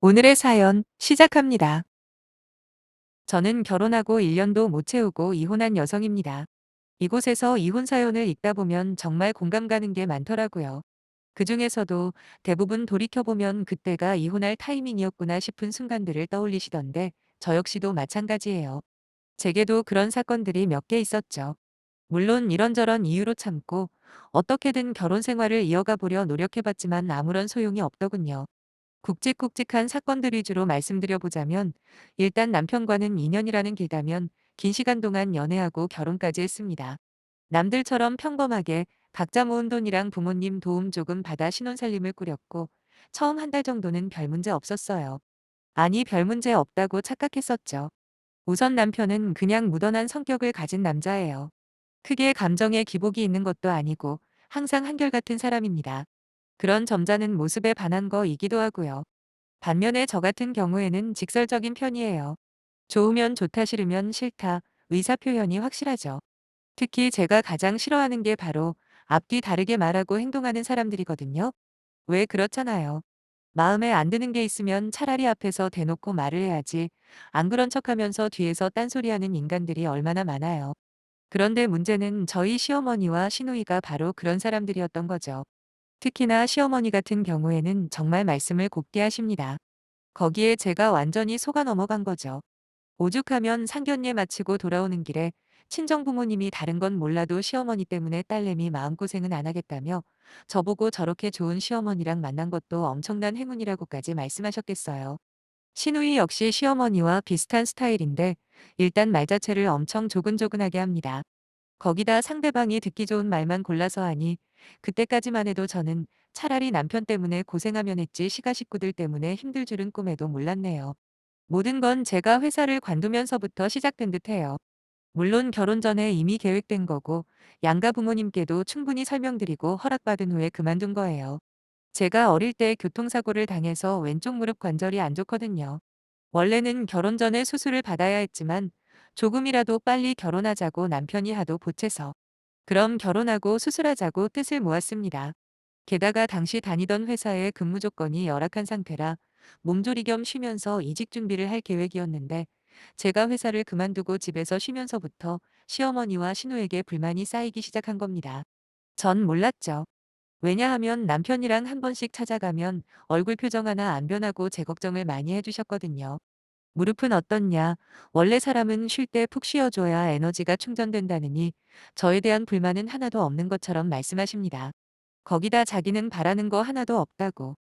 오늘의 사연 시작합니다. 저는 결혼하고 1년도 못 채우고 이혼한 여성입니다. 이곳에서 이혼 사연을 읽다 보면 정말 공감 가는 게 많더라고요. 그 중에서도 대부분 돌이켜보면 그때가 이혼할 타이밍이었구나 싶은 순간들을 떠올리시던데 저 역시도 마찬가지예요. 제게도 그런 사건들이 몇 개 있었죠. 물론 이런저런 이유로 참고 어떻게든 결혼 생활을 이어가 보려 노력해봤지만 아무런 소용이 없더군요. 굵직굵직한 사건들 위주로 말씀드려 보자면 일단 남편과는 2년이라는 길다면 긴 시간 동안 연애하고 결혼까지 했습니다. 남들처럼 평범하게 각자 모은 돈이랑 부모님 도움 조금 받아 신혼살림을 꾸렸고 처음 한 달 정도는 별 문제 없었어요. 아니 별 문제 없다고 착각했었죠. 우선 남편은 그냥 무던한 성격을 가진 남자예요. 크게 감정에 기복이 있는 것도 아니고 항상 한결같은 사람입니다. 그런 점잖은 모습에 반한 거이기도 하고요. 반면에 저 같은 경우에는 직설적인 편이에요. 좋으면 좋다 싫으면 싫다 의사표현이 확실하죠. 특히 제가 가장 싫어하는 게 바로 앞뒤 다르게 말하고 행동하는 사람들이거든요. 왜 그렇잖아요. 마음에 안 드는 게 있으면 차라리 앞에서 대놓고 말을 해야지. 안 그런 척하면서 뒤에서 딴소리하는 인간들이 얼마나 많아요. 그런데 문제는 저희 시어머니와 시누이가 바로 그런 사람들이었던 거죠. 특히나 시어머니 같은 경우에는 정말 말씀을 곱게 하십니다. 거기에 제가 완전히 속아 넘어간 거죠. 오죽하면 상견례 마치고 돌아오는 길에 친정부모님이 다른 건 몰라도 시어머니 때문에 딸내미 마음고생은 안 하겠다며 저보고 저렇게 좋은 시어머니랑 만난 것도 엄청난 행운이라고까지 말씀하셨겠어요. 시누이 역시 시어머니와 비슷한 스타일인데 일단 말 자체를 엄청 조근조근하게 합니다. 거기다 상대방이 듣기 좋은 말만 골라서 하니 그때까지만 해도 저는 차라리 남편 때문에 고생하면 했지 시가 식구들 때문에 힘들 줄은 꿈에도 몰랐네요. 모든 건 제가 회사를 관두면서부터 시작된 듯해요. 물론 결혼 전에 이미 계획된 거고 양가 부모님께도 충분히 설명드리고 허락받은 후에 그만둔 거예요. 제가 어릴 때 교통사고를 당해서 왼쪽 무릎 관절이 안 좋거든요. 원래는 결혼 전에 수술을 받아야 했지만 조금이라도 빨리 결혼하자고 남편이 하도 보채서 그럼 결혼하고 수술하자고 뜻을 모았습니다. 게다가 당시 다니던 회사의 근무 조건이 열악한 상태라 몸조리 겸 쉬면서 이직 준비를 할 계획이었는데 제가 회사를 그만두고 집에서 쉬면서부터 시어머니와 신우에게 불만이 쌓이기 시작한 겁니다. 전 몰랐죠. 왜냐하면 남편이랑 한 번씩 찾아가면 얼굴 표정 하나 안 변하고 제 걱정을 많이 해주셨거든요. 무릎은 어떻냐? 원래 사람은 쉴 때 푹 쉬어줘야 에너지가 충전된다느니 저에 대한 불만은 하나도 없는 것처럼 말씀하십니다. 거기다 자기는 바라는 거 하나도 없다고.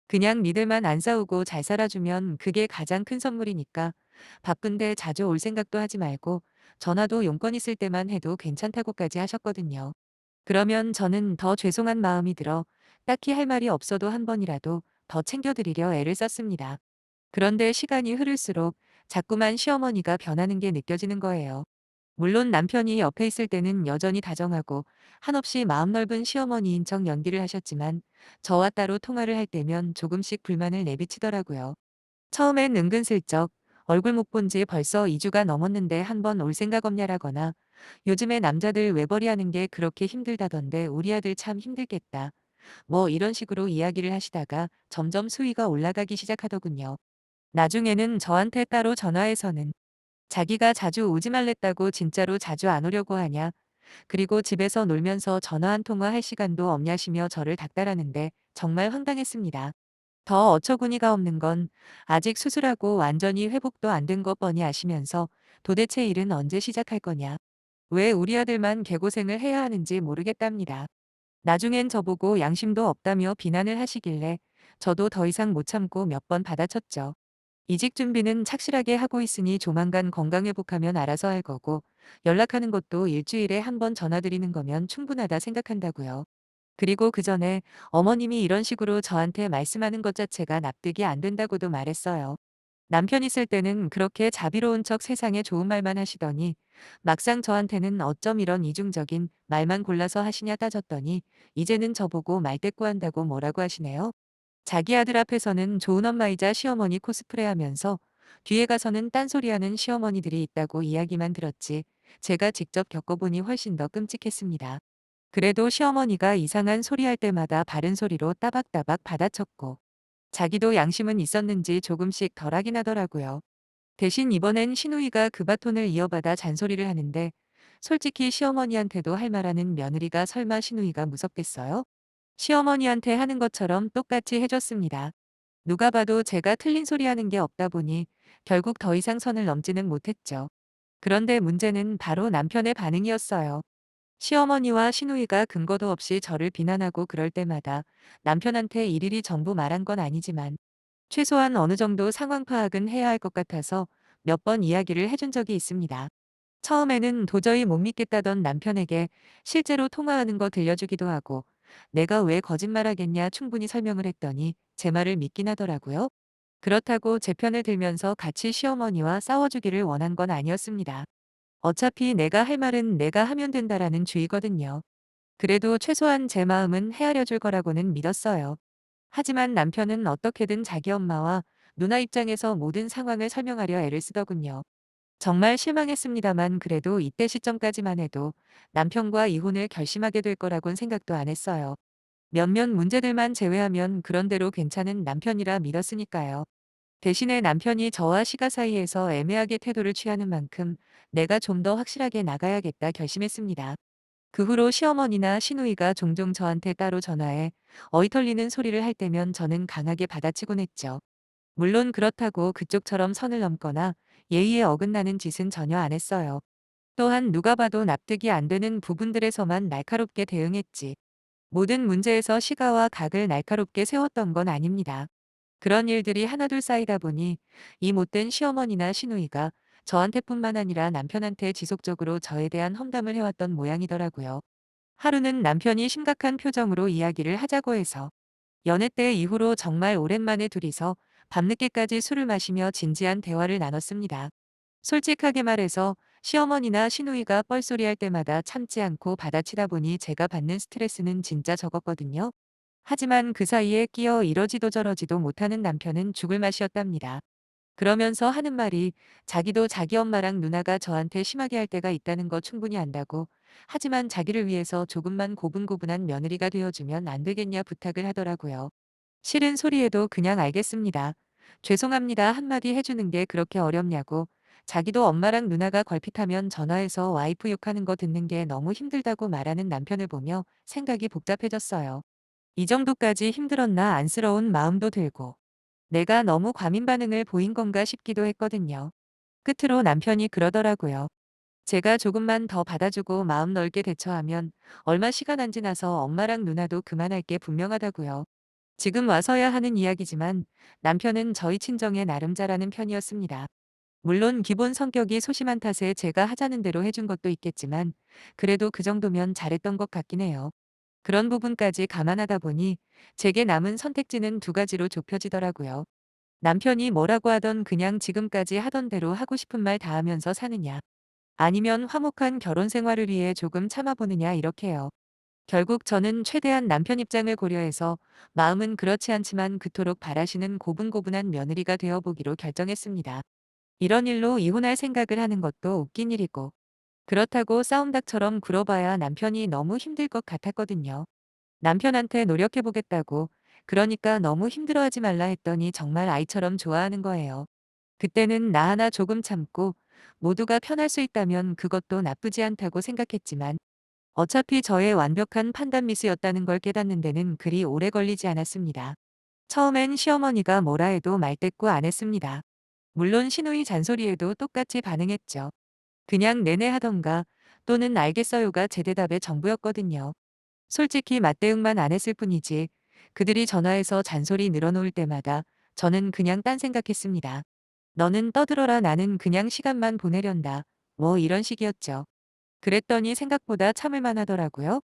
그냥 니들만 안 싸우고 잘 살아주면 그게 가장 큰 선물이니까 바쁜데 자주 올 생각도 하지 말고 전화도 용건 있을 때만 해도 괜찮다고까지 하셨거든요. 그러면 저는 더 죄송한 마음이 들어 딱히 할 말이 없어도 한 번이라도 더 챙겨드리려 애를 썼습니다. 그런데 시간이 흐를수록 자꾸만 시어머니가 변하는 게 느껴지는 거예요. 물론 남편이 옆에 있을 때는 여전히 다정하고 한없이 마음 넓은 시어머니인 척 연기를 하셨지만 저와 따로 통화를 할 때면 조금씩 불만을 내비치더라고요. 처음엔 은근슬쩍 얼굴 못 본 지 벌써 2주가 넘었는데 한 번 올 생각 없냐라거나 요즘에 남자들 외벌이하는 게 그렇게 힘들다던데 우리 아들 참 힘들겠다. 뭐 이런 식으로 이야기를 하시다가 점점 수위가 올라가기 시작하더군요. 나중에는 저한테 따로 전화해서는 자기가 자주 오지 말랬다고 진짜로 자주 안 오려고 하냐. 그리고 집에서 놀면서 전화 한 통화 할 시간도 없냐시며 저를 닥달하는데 정말 황당했습니다. 더 어처구니가 없는 건 아직 수술하고 완전히 회복도 안 된 거 뻔히 아시면서 도대체 일은 언제 시작할 거냐. 왜 우리 아들만 개고생을 해야 하는지 모르겠답니다. 나중엔 저보고 양심도 없다며 비난을 하시길래 저도 더 이상 못 참고 몇 번 받아쳤죠. 이직 준비는 착실하게 하고 있으니 조만간 건강 회복하면 알아서 할 거고 연락하는 것도 일주일에 한 번 전화드리는 거면 충분하다 생각한다고요. 그리고 그 전에 어머님이 이런 식으로 저한테 말씀하는 것 자체가 납득이 안 된다고도 말했어요. 남편 있을 때는 그렇게 자비로운 척 세상에 좋은 말만 하시더니 막상 저한테는 어쩜 이런 이중적인 말만 골라서 하시냐 따졌더니 이제는 저보고 말대꾸한다고 뭐라고 하시네요. 자기 아들 앞에서는 좋은 엄마이자 시어머니 코스프레하면서 뒤에 가서는 딴소리하는 시어머니들이 있다고 이야기만 들었지 제가 직접 겪어보니 훨씬 더 끔찍했습니다. 그래도 시어머니가 이상한 소리 할 때마다 바른 소리로 따박따박 받아쳤고 자기도 양심은 있었는지 조금씩 덜하긴 하더라고요. 대신 이번엔 시누이가 그 바톤을 이어받아 잔소리를 하는데 솔직히 시어머니한테도 할 말하는 며느리가 설마 시누이가 무섭겠어요? 시어머니한테 하는 것처럼 똑같이 해줬습니다. 누가 봐도 제가 틀린 소리 하는 게 없다 보니 결국 더 이상 선을 넘지는 못했죠. 그런데 문제는 바로 남편의 반응이었어요. 시어머니와 시누이가 근거도 없이 저를 비난하고 그럴 때마다 남편한테 일일이 전부 말한 건 아니지만 최소한 어느 정도 상황 파악은 해야 할 것 같아서 몇 번 이야기를 해준 적이 있습니다. 처음에는 도저히 못 믿겠다던 남편에게 실제로 통화하는 거 들려주기도 하고 내가 왜 거짓말하겠냐 충분히 설명을 했더니 제 말을 믿긴 하더라고요. 그렇다고 제 편을 들면서 같이 시어머니와 싸워주기를 원한 건 아니었습니다. 어차피 내가 할 말은 내가 하면 된다라는 주의거든요. 그래도 최소한 제 마음은 헤아려 줄 거라고는 믿었어요. 하지만 남편은 어떻게든 자기 엄마와 누나 입장에서 모든 상황을 설명하려 애를 쓰더군요. 정말 실망했습니다만 그래도 이때 시점까지만 해도 남편과 이혼을 결심하게 될 거라곤 생각도 안 했어요. 몇몇 문제들만 제외하면 그런대로 괜찮은 남편이라 믿었으니까요. 대신에 남편이 저와 시가 사이에서 애매하게 태도를 취하는 만큼 내가 좀 더 확실하게 나가야겠다 결심했습니다. 그 후로 시어머니나 시누이가 종종 저한테 따로 전화해 어이털리는 소리를 할 때면 저는 강하게 받아치곤 했죠. 물론 그렇다고 그쪽처럼 선을 넘거나 예의에 어긋나는 짓은 전혀 안 했어요. 또한 누가 봐도 납득이 안 되는 부분들에서만 날카롭게 대응했지. 모든 문제에서 시가와 각을 날카롭게 세웠던 건 아닙니다. 그런 일들이 하나둘 쌓이다 보니 이 못된 시어머니나 시누이가 저한테뿐만 아니라 남편한테 지속적으로 저에 대한 험담을 해왔던 모양이더라고요. 하루는 남편이 심각한 표정으로 이야기를 하자고 해서 연애 때 이후로 정말 오랜만에 둘이서 밤늦게까지 술을 마시며 진지한 대화를 나눴습니다. 솔직하게 말해서 시어머니나 시누이가 뻘소리할 때마다 참지 않고 받아치다 보니 제가 받는 스트레스는 진짜 적었거든요. 하지만 그 사이에 끼어 이러지도 저러지도 못하는 남편은 죽을 맛이었답니다. 그러면서 하는 말이 자기도 자기 엄마랑 누나가 저한테 심하게 할 때가 있다는 거 충분히 안다고. 하지만 자기를 위해서 조금만 고분고분한 며느리가 되어주면 안 되겠냐 부탁을 하더라고요. 싫은 소리에도 그냥 알겠습니다. 죄송합니다 한마디 해주는 게 그렇게 어렵냐고. 자기도 엄마랑 누나가 걸핏하면 전화해서 와이프 욕하는 거 듣는 게 너무 힘들다고 말하는 남편을 보며 생각이 복잡해졌어요. 이 정도까지 힘들었나 안쓰러운 마음도 들고 내가 너무 과민 반응을 보인 건가 싶기도 했거든요. 끝으로 남편이 그러더라고요. 제가 조금만 더 받아주고 마음 넓게 대처하면 얼마 시간 안 지나서 엄마랑 누나도 그만할 게 분명하다고요. 지금 와서야 하는 이야기지만 남편은 저희 친정에 나름 잘하는 편이었습니다. 물론 기본 성격이 소심한 탓에 제가 하자는 대로 해준 것도 있겠지만 그래도 그 정도면 잘했던 것 같긴 해요. 그런 부분까지 감안하다 보니 제게 남은 선택지는 두 가지로 좁혀지더라고요. 남편이 뭐라고 하던 그냥 지금까지 하던 대로 하고 싶은 말 다 하면서 사느냐. 아니면 화목한 결혼 생활을 위해 조금 참아보느냐 이렇게요. 결국 저는 최대한 남편 입장을 고려해서 마음은 그렇지 않지만 그토록 바라시는 고분고분한 며느리가 되어보기로 결정했습니다. 이런 일로 이혼할 생각을 하는 것도 웃긴 일이고 그렇다고 싸움닭처럼 굴어봐야 남편이 너무 힘들 것 같았거든요. 남편한테 노력해보겠다고 그러니까 너무 힘들어하지 말라 했더니 정말 아이처럼 좋아하는 거예요. 그때는 나 하나 조금 참고 모두가 편할 수 있다면 그것도 나쁘지 않다고 생각했지만 어차피 저의 완벽한 판단 미스였다는 걸 깨닫는 데는 그리 오래 걸리지 않았습니다. 처음엔 시어머니가 뭐라 해도 말대꾸 안 했습니다. 물론 시누이 잔소리에도 똑같이 반응했죠. 그냥 내내 하던가 또는 알겠어요가 제 대답의 전부였거든요. 솔직히 맞대응만 안 했을 뿐이지 그들이 전화해서 잔소리 늘어놓을 때마다 저는 그냥 딴 생각했습니다. 너는 떠들어라 나는 그냥 시간만 보내련다. 뭐 이런 식이었죠. 그랬더니 생각보다 참을만 하더라고요.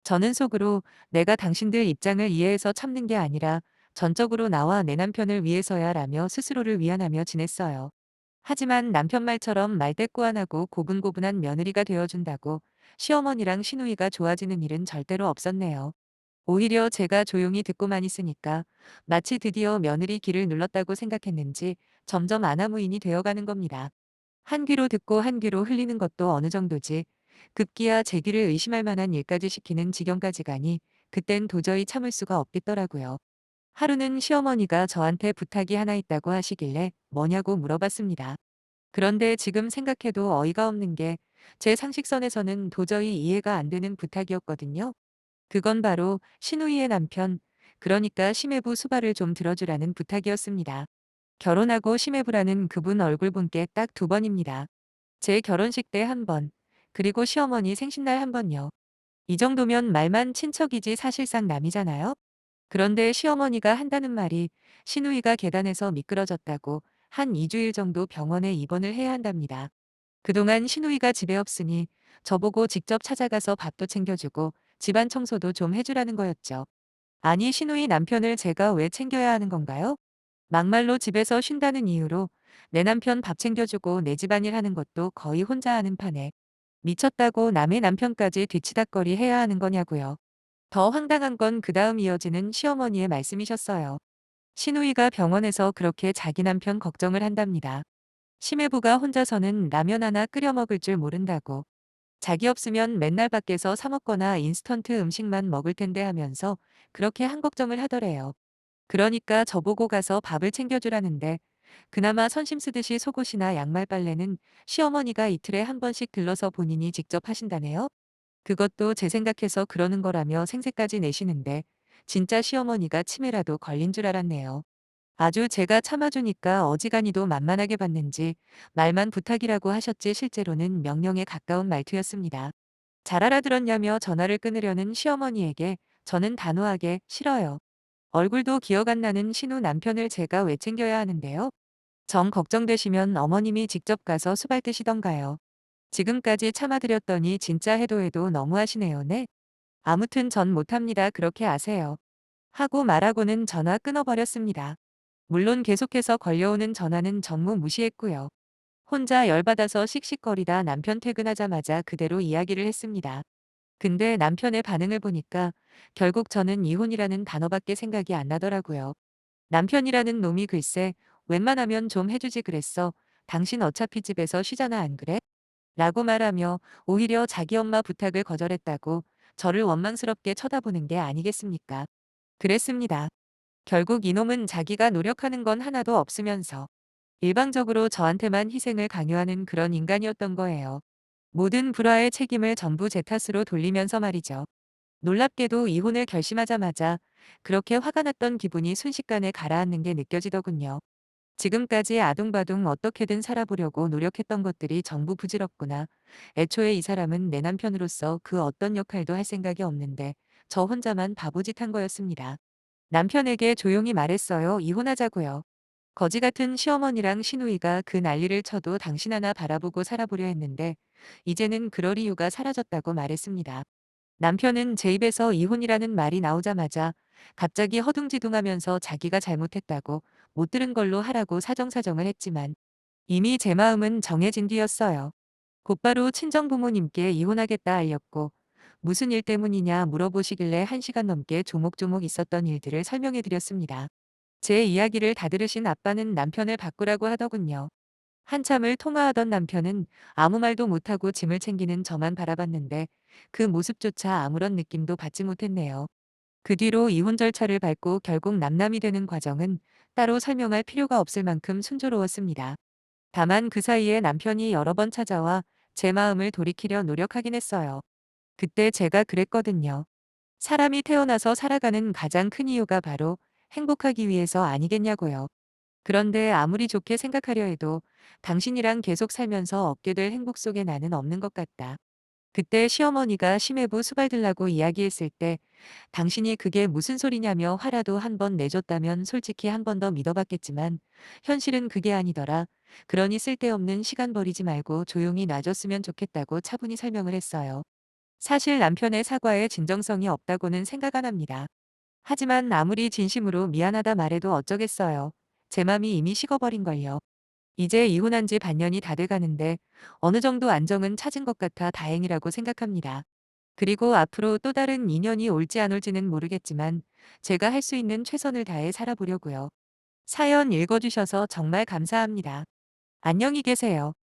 저는 속으로 내가 당신들 입장을 이해해서 참는 게 아니라 전적으로 나와 내 남편을 위해서야 라며 스스로를 위안하며 지냈어요. 하지만 남편 말처럼 말대꾸 안 하고 고분고분한 며느리가 되어준다고 시어머니랑 시누이가 좋아지는 일은 절대로 없었네요. 오히려 제가 조용히 듣고만 있으니까 마치 드디어 며느리 길을 눌렀다고 생각했는지 점점 아나무인이 되어가는 겁니다. 한 귀로 듣고 한 귀로 흘리는 것도 어느 정도지. 급기야 제 귀를 의심할 만한 일까지 시키는 지경까지 가니 그땐 도저히 참을 수가 없겠더라고요. 하루는 시어머니가 저한테 부탁이 하나 있다고 하시길래 뭐냐고 물어봤습니다. 그런데 지금 생각해도 어이가 없는 게 제 상식선에서는 도저히 이해가 안 되는 부탁이었거든요. 그건 바로 시누이의 남편, 그러니까 심해부 수발을 좀 들어주라는 부탁이었습니다. 결혼하고 심해부라는 그분 얼굴 본 게 딱 두 번입니다. 제 결혼식 때 한 번, 그리고 시어머니 생신날 한 번요. 이 정도면 말만 친척이지 사실상 남이잖아요? 그런데 시어머니가 한다는 말이 시누이가 계단에서 미끄러졌다고 한 2주일 정도 병원에 입원을 해야 한답니다. 그동안 시누이가 집에 없으니 저보고 직접 찾아가서 밥도 챙겨주고 집안 청소도 좀 해주라는 거였죠. 아니, 시누이 남편을 제가 왜 챙겨야 하는 건가요? 막말로 집에서 쉰다는 이유로 내 남편 밥 챙겨주고 내 집안일 하는 것도 거의 혼자 하는 판에 미쳤다고 남의 남편까지 뒤치다꺼리 해야 하는 거냐고요. 더 황당한 건 그다음 이어지는 시어머니의 말씀이셨어요. 시누이가 병원에서 그렇게 자기 남편 걱정을 한답니다. 심해부가 혼자서는 라면 하나 끓여 먹을 줄 모른다고. 자기 없으면 맨날 밖에서 사 먹거나 인스턴트 음식만 먹을 텐데 하면서 그렇게 한 걱정을 하더래요. 그러니까 저보고 가서 밥을 챙겨주라는데 그나마 선심 쓰듯이 속옷이나 양말 빨래는 시어머니가 이틀에 한 번씩 들러서 본인이 직접 하신다네요. 그것도 제 생각해서 그러는 거라며 생색까지 내시는데 진짜 시어머니가 치매라도 걸린 줄 알았네요. 아주 제가 참아주니까 어지간히도 만만하게 봤는지 말만 부탁이라고 하셨지 실제로는 명령에 가까운 말투였습니다. 잘 알아들었냐며 전화를 끊으려는 시어머니에게 저는 단호하게 싫어요. 얼굴도 기억 안 나는 신우 남편을 제가 왜 챙겨야 하는데요? 정 걱정되시면 어머님이 직접 가서 수발 드시던가요. 지금까지 참아드렸더니 진짜 해도 해도 너무하시네요. 네? 아무튼 전 못합니다. 그렇게 아세요. 하고 말하고는 전화 끊어버렸습니다. 물론 계속해서 걸려오는 전화는 전무 무시했고요. 혼자 열받아서 씩씩거리다 남편 퇴근하자마자 그대로 이야기를 했습니다. 근데 남편의 반응을 보니까 결국 저는 이혼이라는 단어밖에 생각이 안 나더라고요. 남편이라는 놈이 글쎄 웬만하면 좀 해주지 그랬어. 당신 어차피 집에서 쉬잖아 안 그래? 라고 말하며 오히려 자기 엄마 부탁을 거절했다고 저를 원망스럽게 쳐다보는 게 아니겠습니까? 그랬습니다. 결국 이놈은 자기가 노력하는 건 하나도 없으면서 일방적으로 저한테만 희생을 강요하는 그런 인간이었던 거예요. 모든 불화의 책임을 전부 제 탓으로 돌리면서 말이죠. 놀랍게도 이혼을 결심하자마자 그렇게 화가 났던 기분이 순식간에 가라앉는 게 느껴지더군요. 지금까지 아둥바둥 어떻게든 살아보려고 노력했던 것들이 전부 부질없구나. 애초에 이 사람은 내 남편으로서 그 어떤 역할도 할 생각이 없는데 저 혼자만 바보짓 한 거였습니다. 남편에게 조용히 말했어요. 이혼하자고요. 거지 같은 시어머니랑 시누이가 그 난리를 쳐도 당신 하나 바라보고 살아보려 했는데 이제는 그럴 이유가 사라졌다고 말했습니다. 남편은 제 입에서 이혼이라는 말이 나오자마자 갑자기 허둥지둥하면서 자기가 잘못했다고 못 들은 걸로 하라고 사정사정을 했지만 이미 제 마음은 정해진 뒤였어요. 곧바로 친정부모님께 이혼하겠다 알렸고 무슨 일 때문이냐 물어보시길래 1시간 넘게 조목조목 있었던 일들을 설명해 드렸습니다. 제 이야기를 다 들으신 아빠는 남편을 바꾸라고 하더군요. 한참을 통화하던 남편은 아무 말도 못하고 짐을 챙기는 저만 바라봤는데 그 모습조차 아무런 느낌도 받지 못했네요. 그 뒤로 이혼 절차를 밟고 결국 남남이 되는 과정은 따로 설명할 필요가 없을 만큼 순조로웠습니다. 다만 그 사이에 남편이 여러 번 찾아와 제 마음을 돌이키려 노력하긴 했어요. 그때 제가 그랬거든요. 사람이 태어나서 살아가는 가장 큰 이유가 바로 행복하기 위해서 아니겠냐고요. 그런데 아무리 좋게 생각하려 해도 당신이랑 계속 살면서 얻게 될 행복 속에 나는 없는 것 같다. 그때 시어머니가 심해부 수발들라고 이야기했을 때 당신이 그게 무슨 소리냐며 화라도 한 번 내줬다면 솔직히 한 번 더 믿어봤겠지만 현실은 그게 아니더라. 그러니 쓸데없는 시간 버리지 말고 조용히 놔줬으면 좋겠다고 차분히 설명을 했어요. 사실 남편의 사과에 진정성이 없다고는 생각 안 합니다. 하지만 아무리 진심으로 미안하다 말해도 어쩌겠어요. 제 맘이 이미 식어버린걸요. 이제 이혼한 지 반년이 다 돼가는데 어느 정도 안정은 찾은 것 같아 다행이라고 생각합니다. 그리고 앞으로 또 다른 인연이 올지 안 올지는 모르겠지만 제가 할 수 있는 최선을 다해 살아보려고요. 사연 읽어주셔서 정말 감사합니다. 안녕히 계세요.